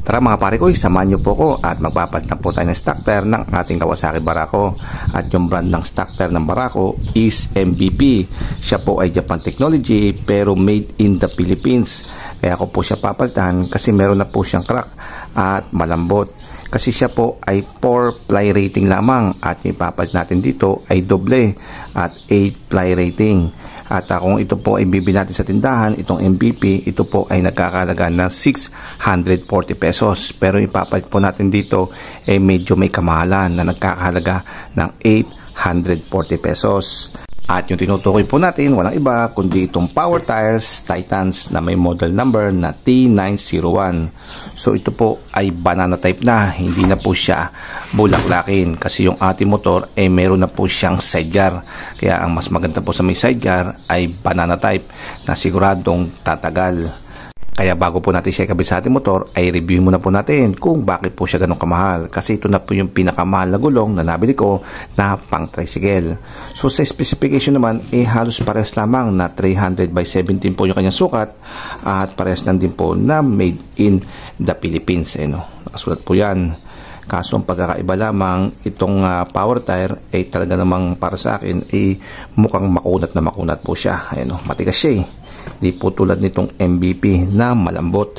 Tara mga pare ko, samahan nyo po ko at magpapalit na po tayo ng starter ng ating Kawasaki Barako. At yung brand ng starter ng Barako is MVP. Siya po ay Japan technology pero made in the Philippines. Kaya ako po siya papalitan kasi meron na po siyang crack at malambot. Kasi siya po ay 4-ply rating lamang at yung ipapalit natin dito ay doble at 8-ply rating. At kung ito po ay bibili natin sa tindahan, itong MVP, ito po ay nagkakalaga ng 640 pesos. Pero ipapalit po natin dito ay medyo may kamahalan na nagkakahalaga ng 840 pesos. At yung tinutukoy po natin, walang iba kundi itong Power Tires Titans na may model number na T901. So ito po ay banana type na, hindi na po siya bulaklakin kasi yung ating motor ay meron na po siyang sidecar. Kaya ang mas maganda po sa may sidecar ay banana type na siguradong tatagal. Kaya bago po natin siya ikabit sa ating motor, ay review muna po natin kung bakit po siya ganun kamahal. Kasi ito na po yung pinakamahal na gulong na nabili ko na pang tricycle. So sa specification naman, halos pares lamang na 300 by 17 po yung kanyang sukat. At pares lang din po na made in the Philippines. Nakasulat po yan. Kaso ang pagkakaiba lamang, itong power tire ay talaga namang para sa akin ay mukhang makunat na makunat po siya. Matigas siya Di po tulad nitong MVP na malambot.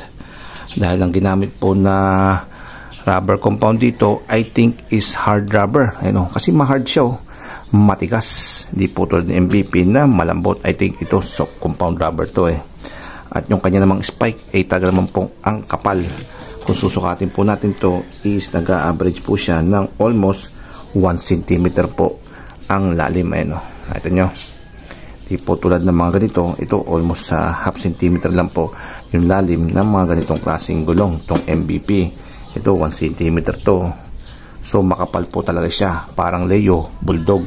Dahil ang ginamit po na rubber compound dito, I think is hard rubber. Kasi ma-hard siya, matigas. Di po tulad ng MVP na malambot. I think ito soft compound rubber to At yung kanya namang spike ay talaga naman pong ang kapal. Kung susukatin po natin to is nag-average po siya ng almost 1 cm po ang lalim. Nakita nyo? Di po tulad ng mga ganito, ito almost sa half centimeter lang po yung lalim ng mga ganitong klaseng gulong, itong MVP. Ito 1 centimeter to. So makapal po talaga siya, parang Leo Bulldog.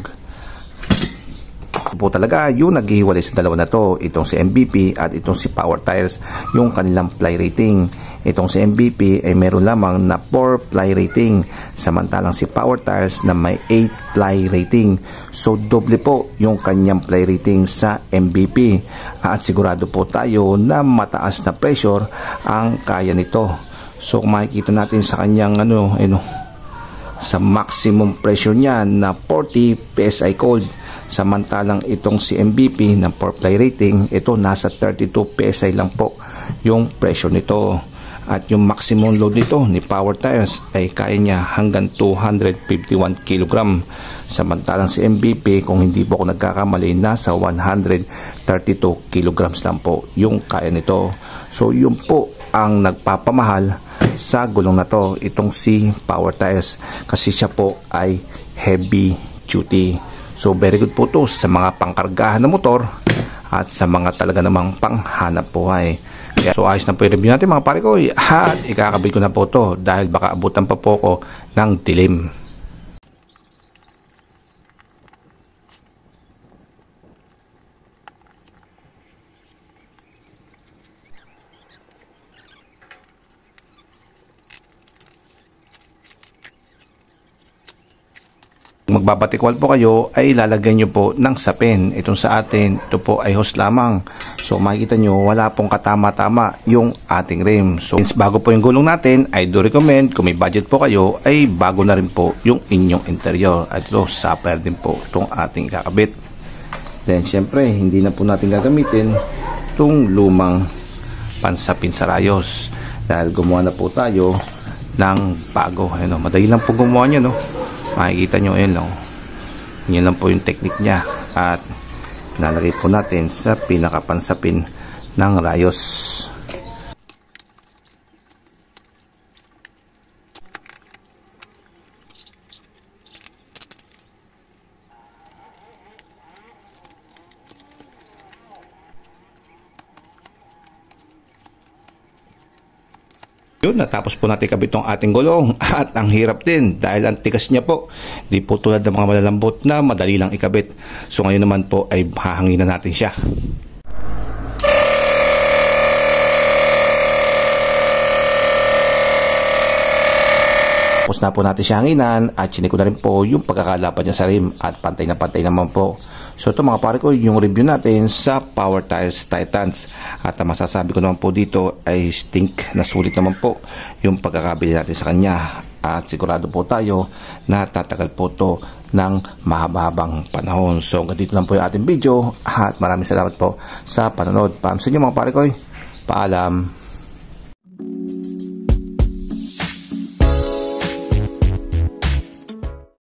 Po talaga yung naghihiwalay sa dalawa na to, itong si MVP at itong si Power Tires, yung kanilang ply rating. Itong si MVP ay meron lamang na 4-ply rating, samantalang si Power Tires na may 8-ply rating. So doble po yung kanyang ply rating sa MVP. At sigurado po tayo na mataas na pressure ang kaya nito. So kung makikita natin sa kanyang sa maximum pressure niya na 40 PSI cold. Samantalang itong si MVP na 4-ply rating, ito nasa 32 PSI lang po yung pressure nito. At yung maximum load nito ni Power Tires ay kaya niya hanggang 251 kg. Samantalang si MVP, kung hindi po ako nagkakamali, nasa 132 kg lang po yung kaya nito. So yun po ang nagpapamahal sa gulong na to, itong si Power Tires, kasi siya po ay heavy duty. So very good po to sa mga pangkargahan na motor at sa mga talaga namang panghanap buhay. So ayos na po yung review natin mga pare ko, at ikakabit ko na po to dahil baka abutan pa po ko ng dilim. Magbabatikwal po kayo ay lalagyan nyo po ng sapin. Itong sa atin, ito po ay hose lamang. So makikita nyo, wala pong katama-tama yung ating rim. So since bago po yung gulong natin, I do recommend kung may budget po kayo ay bago na rin po yung inyong interior. At ito, supplier din po itong ating kakabit. Then syempre, hindi na po natin gagamitin itong lumang pansapin sa rayos. Dahil gumawa na po tayo ng bago. Madali lang po gumawa nyo, makikita nyo, yun lang po yung technique niya. At nalagay po natin sa pinakapansapin ng rayos. Yun, natapos po natin kabit tong ating gulong at ang hirap din dahil ang tigas niya po. Di po tulad ng mga malalambot na madali lang ikabit. So ngayon naman po ay hahangin na natin siya. Tinapos na po natin siya hanginan at chinik ko na rin po yung pagkakalapan niya sa rim at pantay na pantay naman po. So ito mga pare ko, yung review natin sa Power Tires Titans. At ang masasabi ko naman po dito ay stink na sulit naman po yung pagkakabili natin sa kanya. At sigurado po tayo na tatagal po to ng mahaba-habang panahon. So hanggang dito lang po yung ating video at maraming salamat po sa panonood. Paalam sa inyo mga pare ko. Paalam.